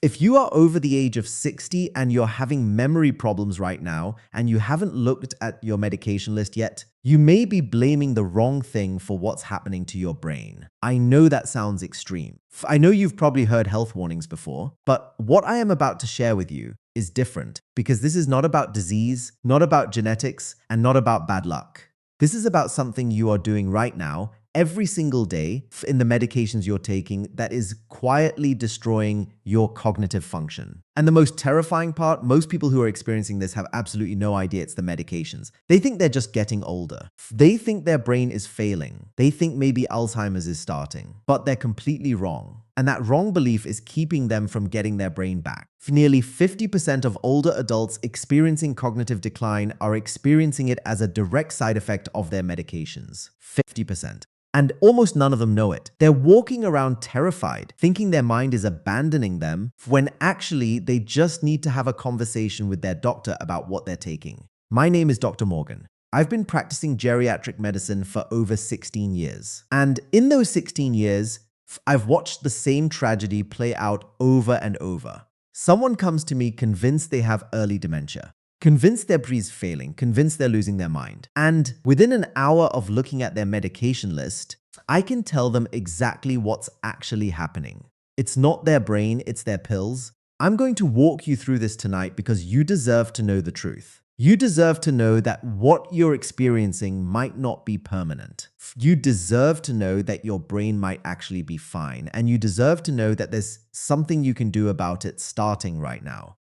If you are over the age of 60 and you're having memory problems right now and you haven't looked at your medication list yet, you may be blaming the wrong thing for what's happening to your brain. I know that sounds extreme. I know you've probably heard health warnings before, but what I am about to share with you is different because this is not about disease, not about genetics, and not about bad luck. This is about something you are doing right now every single day in the medications you're taking that is quietly destroying your cognitive function. And the most terrifying part, most people who are experiencing this have absolutely no idea it's the medications. They think they're just getting older. They think their brain is failing. They think maybe Alzheimer's is starting, but they're completely wrong. And that wrong belief is keeping them from getting their brain back. Nearly 50% of older adults experiencing cognitive decline are experiencing it as a direct side effect of their medications. 50%. And almost none of them know it. They're walking around terrified, thinking their mind is abandoning them, when actually they just need to have a conversation with their doctor about what they're taking. My name is Dr. Morgan. I've been practicing geriatric medicine for over 16 years. And in those 16 years, I've watched the same tragedy play out over and over. Someone comes to me convinced they have early dementia, convinced their brain's failing, convinced they're losing their mind. And within an hour of looking at their medication list, I can tell them exactly what's actually happening. It's not their brain, it's their pills. I'm going to walk you through this tonight because you deserve to know the truth. You deserve to know that what you're experiencing might not be permanent. You deserve to know that your brain might actually be fine, and you deserve to know that there's something you can do about it starting right now.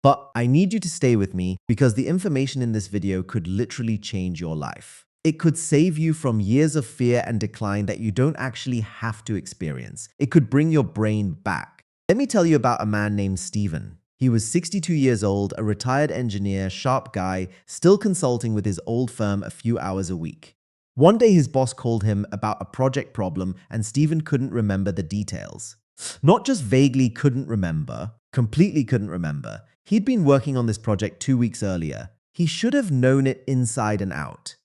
But I need you to stay with me because the information in this video could literally change your life. It could save you from years of fear and decline that you don't actually have to experience. It could bring your brain back. Let me tell you about a man named Stephen. He was 62 years old, a retired engineer, sharp guy, still consulting with his old firm a few hours a week. One day his boss called him about a project problem and Stephen couldn't remember the details. Not just vaguely couldn't remember, completely couldn't remember. He'd been working on this project 2 weeks earlier. He should have known it inside and out.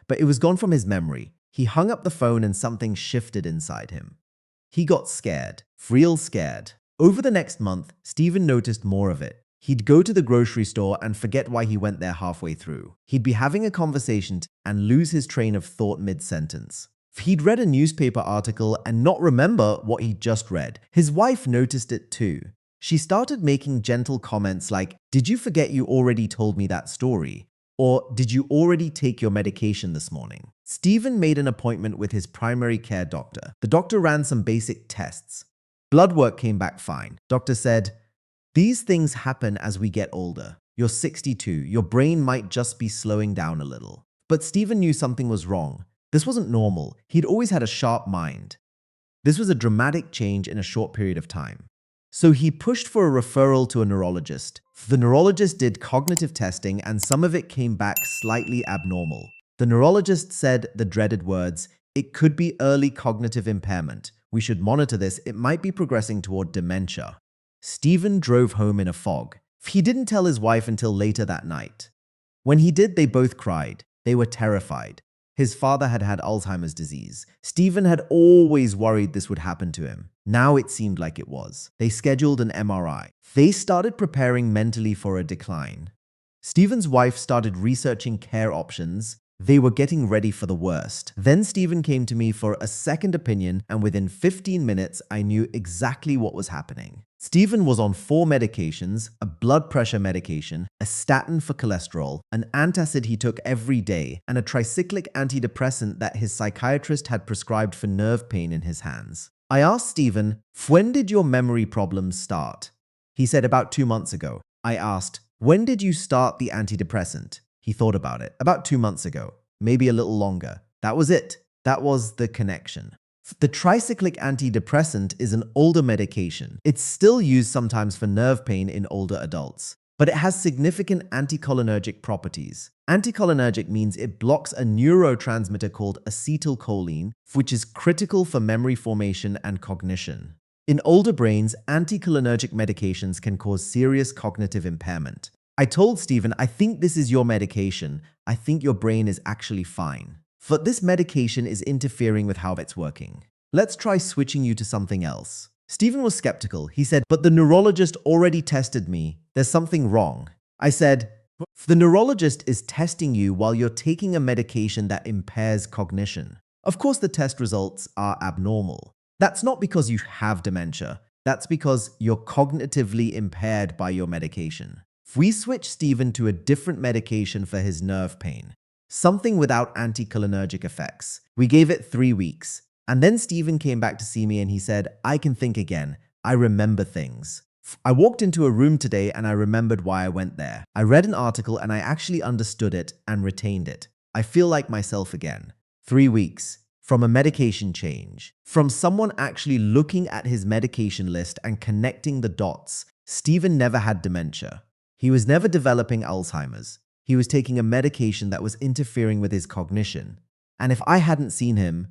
But it was gone from his memory. He hung up the phone and something shifted inside him. He got scared, real scared. Over the next month, Stephen noticed more of it. He'd go to the grocery store and forget why he went there halfway through. He'd be having a conversation and lose his train of thought mid-sentence. He'd read a newspaper article and not remember what he'd just read. His wife noticed it too. She started making gentle comments like, "Did you forget you already told me that story?" Or, "Did you already take your medication this morning?" Stephen made an appointment with his primary care doctor. The doctor ran some basic tests. Blood work came back fine. Doctor said, "These things happen as we get older. You're 62. Your brain might just be slowing down a little." But Stephen knew something was wrong. This wasn't normal. He'd always had a sharp mind. This was a dramatic change in a short period of time. So he pushed for a referral to a neurologist. The neurologist did cognitive testing and some of it came back slightly abnormal. The neurologist said the dreaded words, "It could be early cognitive impairment. We should monitor this. It might be progressing toward dementia." Stephen drove home in a fog. He didn't tell his wife until later that night. When he did, they both cried. They were terrified. His father had had Alzheimer's disease. Stephen had always worried this would happen to him. Now it seemed like it was. They scheduled an MRI. They started preparing mentally for a decline. Stephen's wife started researching care options. They were getting ready for the worst. Then Stephen came to me for a second opinion, and within 15 minutes, I knew exactly what was happening. Stephen was on 4 medications, a blood pressure medication, a statin for cholesterol, an antacid he took every day, and a tricyclic antidepressant that his psychiatrist had prescribed for nerve pain in his hands. I asked Stephen, "When did your memory problems start?" He said, "About 2 months ago." I asked, "When did you start the antidepressant?" He thought about it. "About 2 months ago, maybe a little longer." That was it. That was the connection. The tricyclic antidepressant is an older medication. It's still used sometimes for nerve pain in older adults, but it has significant anticholinergic properties. Anticholinergic means it blocks a neurotransmitter called acetylcholine, which is critical for memory formation and cognition. In older brains, anticholinergic medications can cause serious cognitive impairment. I told Stephen, "I think this is your medication. I think your brain is actually fine. But this medication is interfering with how it's working. Let's try switching you to something else." Stephen was skeptical. He said, "But the neurologist already tested me. There's something wrong." I said, "The neurologist is testing you while you're taking a medication that impairs cognition. Of course, the test results are abnormal. That's not because you have dementia. That's because you're cognitively impaired by your medication." We switched Stephen to a different medication for his nerve pain, something without anticholinergic effects. We gave it 3 weeks. And then Stephen came back to see me and he said, "I can think again. I remember things. I walked into a room today and I remembered why I went there. I read an article and I actually understood it and retained it. I feel like myself again." 3 weeks. From a medication change. From someone actually looking at his medication list and connecting the dots. Stephen never had dementia. He was never developing Alzheimer's. He was taking a medication that was interfering with his cognition. And if I hadn't seen him,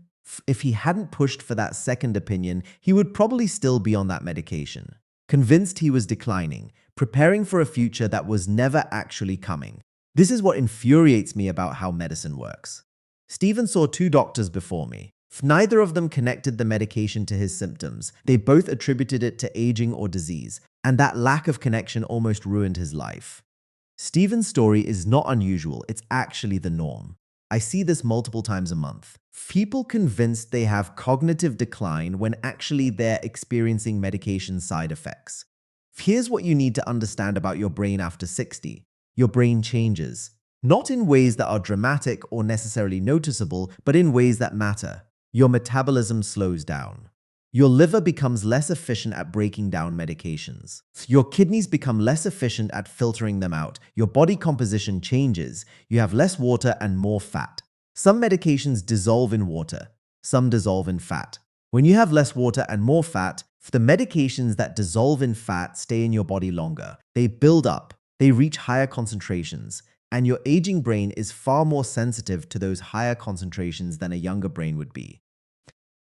if he hadn't pushed for that second opinion, he would probably still be on that medication. Convinced he was declining, preparing for a future that was never actually coming. This is what infuriates me about how medicine works. Stephen saw 2 doctors before me. Neither of them connected the medication to his symptoms. They both attributed it to aging or disease, and that lack of connection almost ruined his life. Stephen's story is not unusual, it's actually the norm. I see this multiple times a month. People convinced they have cognitive decline when actually they're experiencing medication side effects. Here's what you need to understand about your brain after 60. Your brain changes. Not in ways that are dramatic or necessarily noticeable, but in ways that matter. Your metabolism slows down. Your liver becomes less efficient at breaking down medications. Your kidneys become less efficient at filtering them out. Your body composition changes. You have less water and more fat. Some medications dissolve in water. Some dissolve in fat. When you have less water and more fat, the medications that dissolve in fat stay in your body longer. They build up. They reach higher concentrations. And your aging brain is far more sensitive to those higher concentrations than a younger brain would be.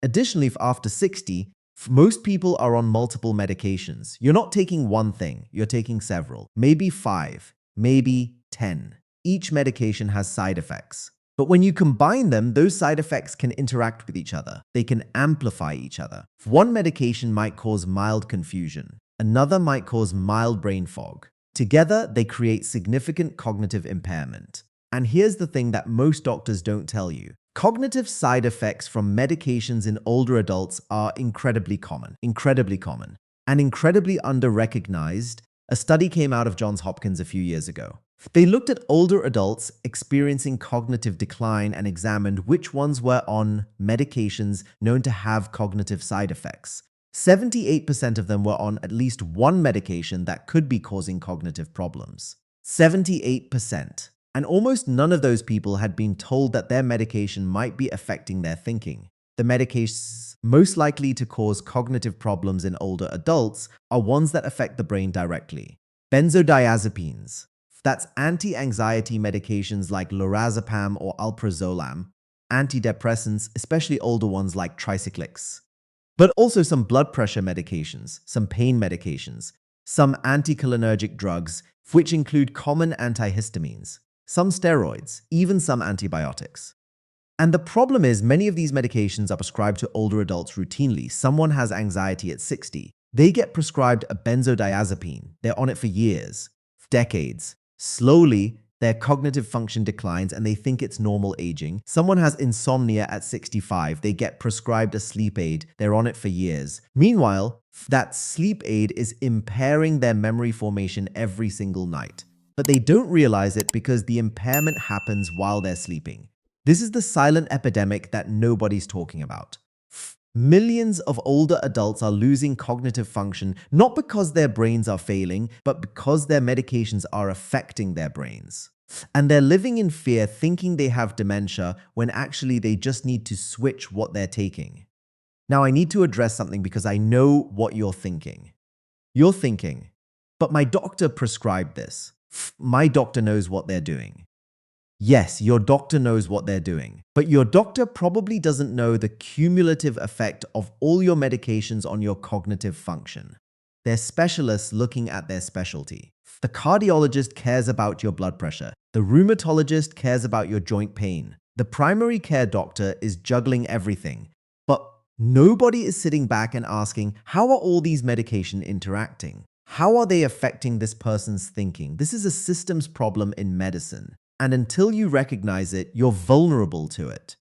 Additionally, after 60, most people are on multiple medications. You're not taking one thing, you're taking several, maybe 5, maybe 10. Each medication has side effects. But when you combine them, those side effects can interact with each other. They can amplify each other. One medication might cause mild confusion. Another might cause mild brain fog. Together, they create significant cognitive impairment. And here's the thing that most doctors don't tell you. Cognitive side effects from medications in older adults are incredibly common, and incredibly under-recognized. A study came out of Johns Hopkins a few years ago. They looked at older adults experiencing cognitive decline and examined which ones were on medications known to have cognitive side effects. 78% of them were on at least one medication that could be causing cognitive problems. 78%. And almost none of those people had been told that their medication might be affecting their thinking. The medications most likely to cause cognitive problems in older adults are ones that affect the brain directly. Benzodiazepines. That's anti-anxiety medications like lorazepam or alprazolam. Antidepressants, especially older ones like tricyclics. But also some blood pressure medications, some pain medications, some anticholinergic drugs, which include common antihistamines, some steroids, even some antibiotics. And the problem is many of these medications are prescribed to older adults routinely. Someone has anxiety at 60. They get prescribed a benzodiazepine. They're on it for years, decades. Slowly, their cognitive function declines and they think it's normal aging. Someone has insomnia at 65. They get prescribed a sleep aid. They're on it for years. Meanwhile, that sleep aid is impairing their memory formation every single night. But they don't realize it because the impairment happens while they're sleeping. This is the silent epidemic that nobody's talking about. Millions of older adults are losing cognitive function not because their brains are failing, but because their medications are affecting their brains. And they're living in fear thinking they have dementia when actually they just need to switch what they're taking. Now I need to address something because I know what you're thinking. You're thinking, but my doctor prescribed this. My doctor knows what they're doing. Yes, your doctor knows what they're doing, but your doctor probably doesn't know the cumulative effect of all your medications on your cognitive function. They're specialists looking at their specialty. The cardiologist cares about your blood pressure. The rheumatologist cares about your joint pain. The primary care doctor is juggling everything, but Nobody is sitting back and asking, how are all these medications interacting? How are they affecting this person's thinking? This is a systems problem in medicine. And until you recognize it, you're vulnerable to it.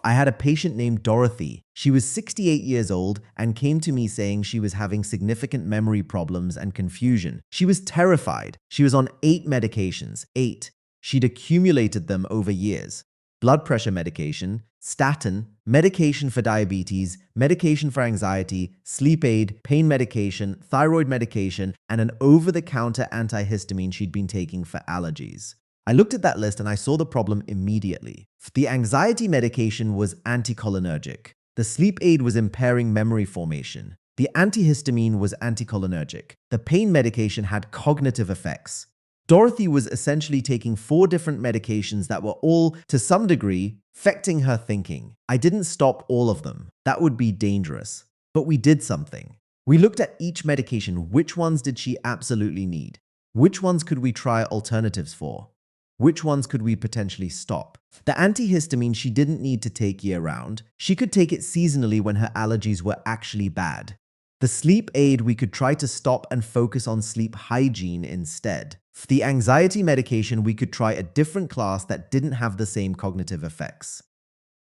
I had a patient named Dorothy. She was 68 years old and came to me saying she was having significant memory problems and confusion. She was terrified. She was on 8 medications. 8. She'd accumulated them over years. Blood pressure medication, statin, medication for diabetes, medication for anxiety, sleep aid, pain medication, thyroid medication, and an over-the-counter antihistamine she'd been taking for allergies. I looked at that list and I saw the problem immediately. The anxiety medication was anticholinergic. The sleep aid was impairing memory formation. The antihistamine was anticholinergic. The pain medication had cognitive effects. Dorothy was essentially taking 4 different medications that were all, to some degree, affecting her thinking. I didn't stop all of them. That would be dangerous. But we did something. We looked at each medication. Which ones did she absolutely need? Which ones could we try alternatives for? Which ones could we potentially stop? The antihistamine she didn't need to take year-round. She could take it seasonally when her allergies were actually bad. The sleep aid we could try to stop and focus on sleep hygiene instead. For the anxiety medication, we could try a different class that didn't have the same cognitive effects.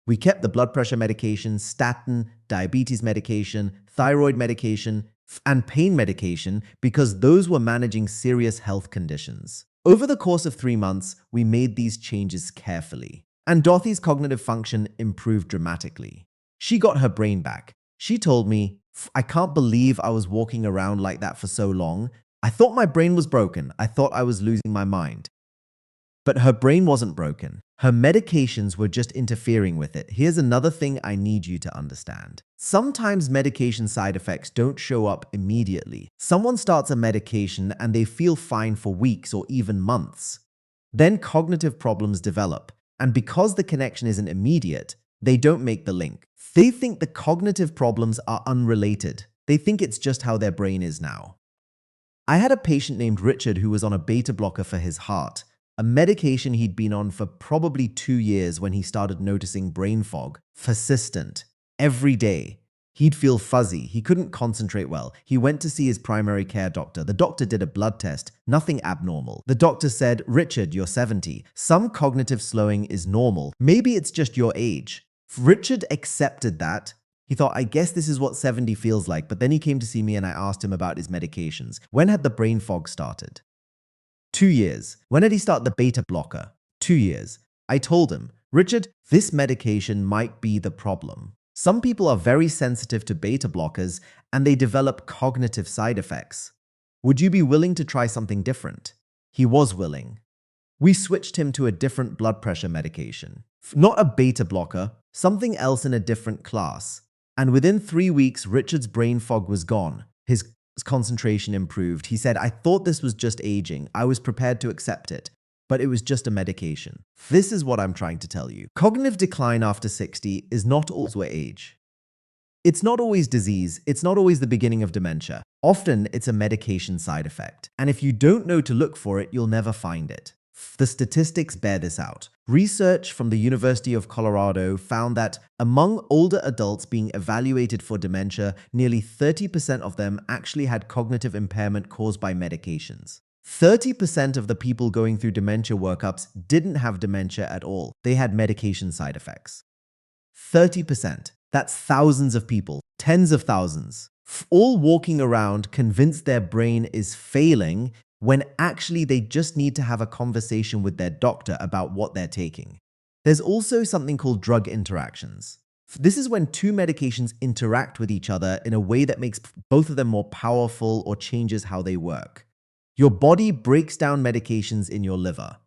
We kept the blood pressure medication, statin, diabetes medication, thyroid medication, and pain medication because those were managing serious health conditions. Over the course of 3 months, we made these changes carefully, and Dorothy's cognitive function improved dramatically. She got her brain back. She told me, I can't believe I was walking around like that for so long. I thought my brain was broken. I thought I was losing my mind. But her brain wasn't broken. Her medications were just interfering with it. Here's another thing I need you to understand. Sometimes medication side effects don't show up immediately. Someone starts a medication and they feel fine for weeks or even months. Then cognitive problems develop. And because the connection isn't immediate, they don't make the link. They think the cognitive problems are unrelated. They think it's just how their brain is now. I had a patient named Richard who was on a beta blocker for his heart, a medication he'd been on for probably 2 years when he started noticing brain fog. Persistent. Every day. He'd feel fuzzy. He couldn't concentrate well. He went to see his primary care doctor. The doctor did a blood test. Nothing abnormal. The doctor said, Richard, you're 70. Some cognitive slowing is normal. Maybe it's just your age. Richard accepted that. He thought, I guess this is what 70 feels like. But then he came to see me and I asked him about his medications. When had the brain fog started? 2 years. When did he start the beta blocker? 2 years. I told him, Richard, this medication might be the problem. Some people are very sensitive to beta blockers and they develop cognitive side effects. Would you be willing to try something different? He was willing. We switched him to a different blood pressure medication. Not a beta blocker, something else in a different class. And within 3 weeks, Richard's brain fog was gone. His concentration improved. He said, I thought this was just aging. I was prepared to accept it, but it was just a medication. This is what I'm trying to tell you. Cognitive decline after 60 is not always age. It's not always disease. It's not always the beginning of dementia. Often, it's a medication side effect. And if you don't know to look for it, you'll never find it. The statistics bear this out. Research from the University of Colorado found that among older adults being evaluated for dementia, nearly 30% of them actually had cognitive impairment caused by medications. 30% of the people going through dementia workups didn't have dementia at all. They had medication side effects. 30%. That's thousands of people, tens of thousands, all walking around convinced their brain is failing when actually they just need to have a conversation with their doctor about what they're taking. There's also something called drug interactions. This is when 2 medications interact with each other in a way that makes both of them more powerful or changes how they work. Your body breaks down medications in your liver.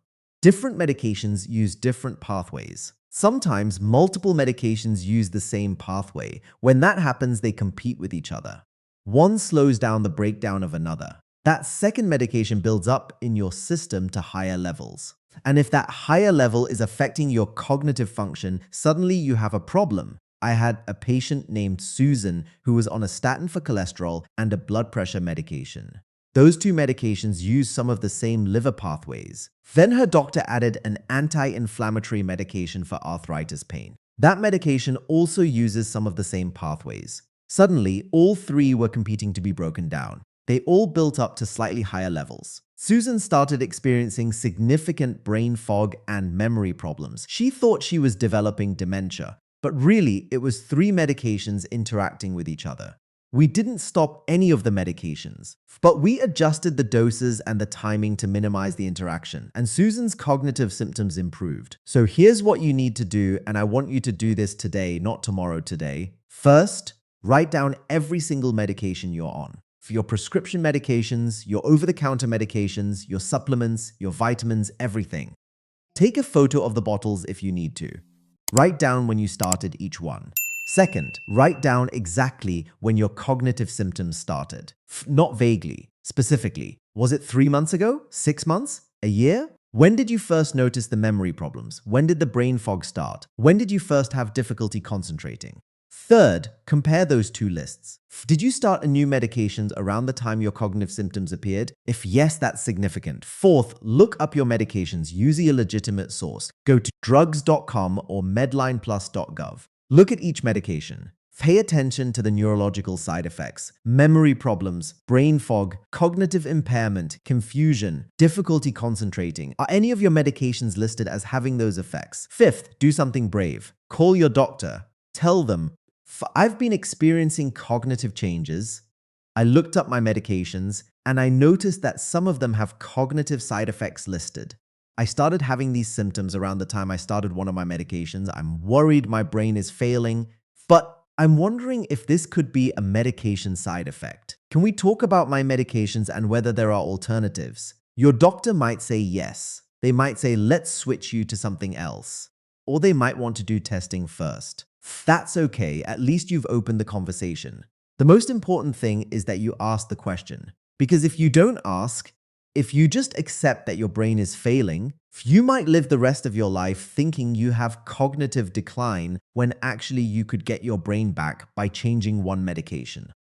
Different medications use different pathways. Sometimes multiple medications use the same pathway. When that happens, they compete with each other. One slows down the breakdown of another. That second medication builds up in your system to higher levels. And if that higher level is affecting your cognitive function, suddenly you have a problem. I had a patient named Susan who was on a statin for cholesterol and a blood pressure medication. Those 2 medications use some of the same liver pathways. Then her doctor added an anti-inflammatory medication for arthritis pain. That medication also uses some of the same pathways. Suddenly, all three were competing to be broken down. They all built up to slightly higher levels. Susan started experiencing significant brain fog and memory problems. She thought she was developing dementia, but really it was three medications interacting with each other. We didn't stop any of the medications, but we adjusted the doses and the timing to minimize the interaction, and Susan's cognitive symptoms improved. So here's what you need to do, and I want you to do this today, not tomorrow, today. First, write down every single medication you're on. For your prescription medications, your over-the-counter medications, your supplements, your vitamins, everything. Take a photo of the bottles if you need to. Write down when you started each one. Second, write down exactly when your cognitive symptoms started. Not vaguely, specifically. Was it 3 months ago? 6 months? A year? When did you first notice the memory problems? When did the brain fog start? When did you first have difficulty concentrating? Third, compare those two lists. Did you start a new medications around the time your cognitive symptoms appeared? If yes, that's significant. Fourth, look up your medications using a legitimate source. Go to drugs.com or medlineplus.gov. Look at each medication. Pay attention to the neurological side effects, memory problems, brain fog, cognitive impairment, confusion, difficulty concentrating. Are any of your medications listed as having those effects? Fifth, do something brave. Call your doctor. Tell them, I've been experiencing cognitive changes. I looked up my medications and I noticed that some of them have cognitive side effects listed. I started having these symptoms around the time I started one of my medications. I'm worried my brain is failing, but I'm wondering if this could be a medication side effect. Can we talk about my medications and whether there are alternatives? Your doctor might say yes. They might say, let's switch you to something else. Or they might want to do testing first. That's okay, at least you've opened the conversation. The most important thing is that you ask the question. Because if you don't ask, if you just accept that your brain is failing, you might live the rest of your life thinking you have cognitive decline when actually you could get your brain back by changing one medication.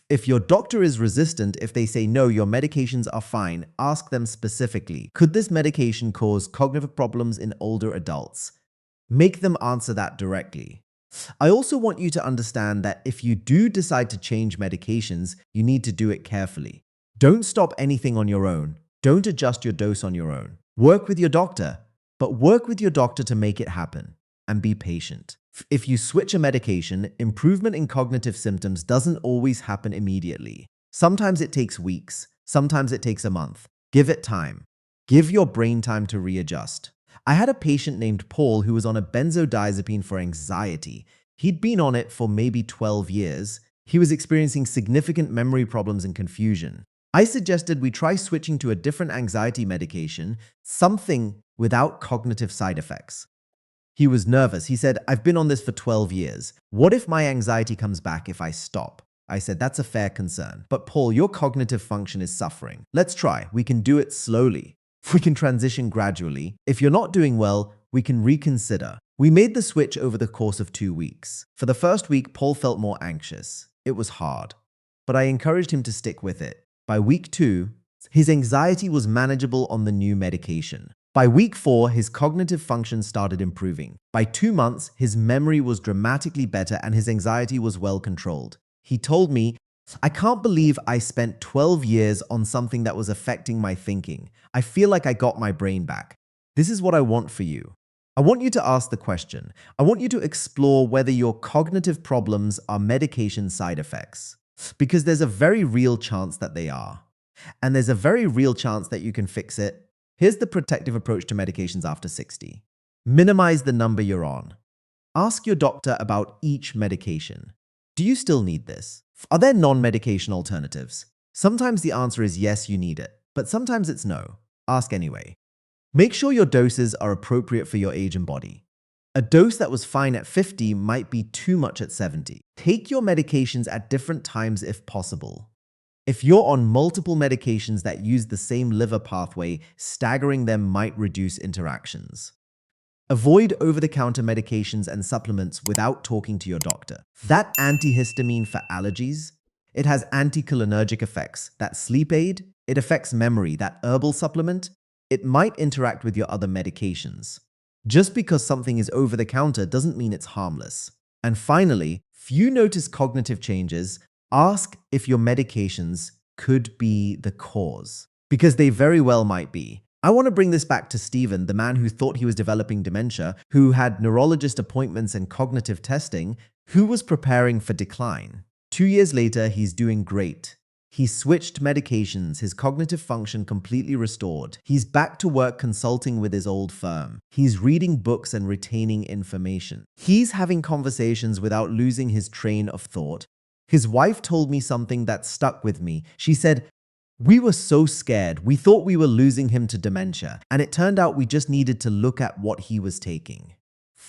If your doctor is resistant, if they say, no, your medications are fine, ask them specifically, could this medication cause cognitive problems in older adults? Make them answer that directly. I also want you to understand that if you do decide to change medications, you need to do it carefully. Don't stop anything on your own. Don't adjust your dose on your own. Work with your doctor, but work with your doctor to make it happen and be patient. If you switch a medication, improvement in cognitive symptoms doesn't always happen immediately. Sometimes it takes weeks. Sometimes it takes a month. Give it time. Give your brain time to readjust. I had a patient named Paul who was on a benzodiazepine for anxiety. He'd been on it for maybe 12 years. He was experiencing significant memory problems and confusion. I suggested we try switching to a different anxiety medication, something without cognitive side effects. He was nervous. He said, I've been on this for 12 years. What if my anxiety comes back if I stop? I said, that's a fair concern. But Paul, your cognitive function is suffering. Let's try. We can do it slowly. We can transition gradually. If you're not doing well, we can reconsider. We made the switch over the course of 2 weeks. For the first week, Paul felt more anxious. It was hard, but I encouraged him to stick with it. By week 2, his anxiety was manageable on the new medication. By week 4, his cognitive function started improving. By 2 months, his memory was dramatically better and his anxiety was well controlled. He told me, I can't believe I spent 12 years on something that was affecting my thinking. I feel like I got my brain back. This is what I want for you. I want you to ask the question. I want you to explore whether your cognitive problems are medication side effects. Because there's a very real chance that they are. And there's a very real chance that you can fix it. Here's the protective approach to medications after 60. Minimize the number you're on. Ask your doctor about each medication. Do you still need this? Are there non-medication alternatives? Sometimes the answer is yes, you need it, but sometimes it's no. Ask anyway. Make sure your doses are appropriate for your age and body. A dose that was fine at 50 might be too much at 70. Take your medications at different times if possible. If you're on multiple medications that use the same liver pathway, staggering them might reduce interactions. Avoid over-the-counter medications and supplements without talking to your doctor. That antihistamine for allergies, it has anticholinergic effects. That sleep aid, it affects memory. That herbal supplement, it might interact with your other medications. Just because something is over the counter doesn't mean it's harmless. And finally, if you notice cognitive changes, ask if your medications could be the cause, because they very well might be. I want to bring this back to Stephen, the man who thought he was developing dementia, who had neurologist appointments and cognitive testing, who was preparing for decline. 2 years later, he's doing great. He switched medications, his cognitive function completely restored. He's back to work consulting with his old firm. He's reading books and retaining information. He's having conversations without losing his train of thought. His wife told me something that stuck with me. She said, "We were so scared. We thought we were losing him to dementia, and it turned out we just needed to look at what he was taking."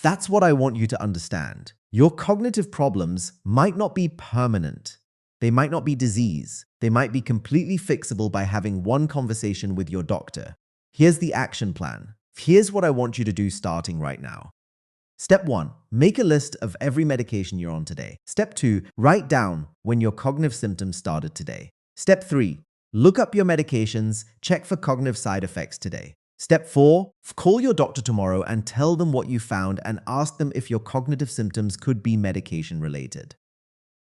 That's what I want you to understand. Your cognitive problems might not be permanent. They might not be disease. They might be completely fixable by having one conversation with your doctor. Here's the action plan. Here's what I want you to do starting right now. Step 1, make a list of every medication you're on today. Step 2, write down when your cognitive symptoms started today. Step 3, look up your medications, check for cognitive side effects today. Step 4, call your doctor tomorrow and tell them what you found and ask them if your cognitive symptoms could be medication related.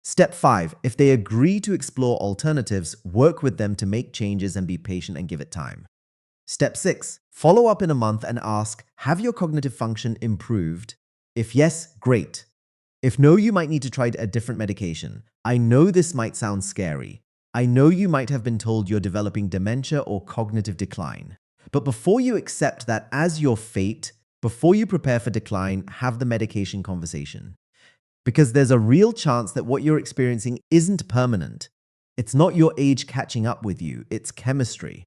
Step 5, if they agree to explore alternatives, work with them to make changes and be patient and give it time. Step 6, follow up in a month and ask, have your cognitive function improved? If yes, great. If no, you might need to try a different medication. I know this might sound scary. I know you might have been told you're developing dementia or cognitive decline. But before you accept that as your fate, before you prepare for decline, have the medication conversation. Because there's a real chance that what you're experiencing isn't permanent. It's not your age catching up with you, it's chemistry.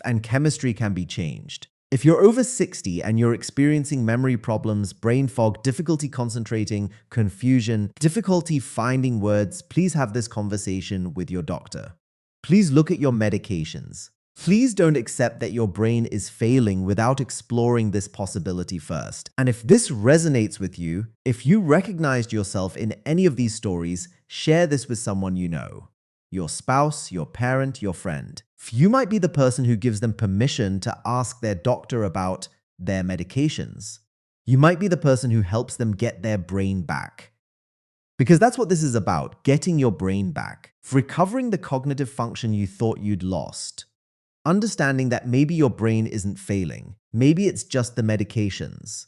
And chemistry can be changed. If you're over 60 and you're experiencing memory problems, brain fog, difficulty concentrating, confusion, difficulty finding words, please have this conversation with your doctor. Please look at your medications. Please don't accept that your brain is failing without exploring this possibility first. And if this resonates with you, if you recognized yourself in any of these stories, share this with someone you know. Your spouse, your parent, your friend. You might be the person who gives them permission to ask their doctor about their medications. You might be the person who helps them get their brain back. Because that's what this is about, getting your brain back. Recovering the cognitive function you thought you'd lost. Understanding that maybe your brain isn't failing. Maybe it's just the medications.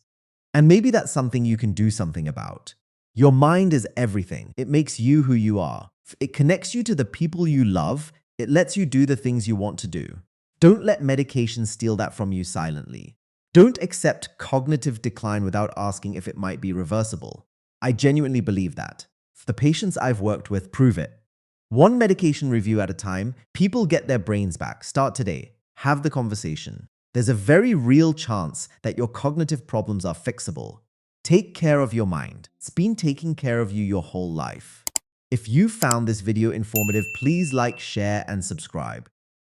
And maybe that's something you can do something about. Your mind is everything. It makes you who you are. It connects you to the people you love. It lets you do the things you want to do. Don't let medication steal that from you silently. Don't accept cognitive decline without asking if it might be reversible. I genuinely believe that. The patients I've worked with prove it. One medication review at a time, people get their brains back. Start today. Have the conversation. There's a very real chance that your cognitive problems are fixable. Take care of your mind. It's been taking care of you your whole life. If you found this video informative, please like, share, and subscribe.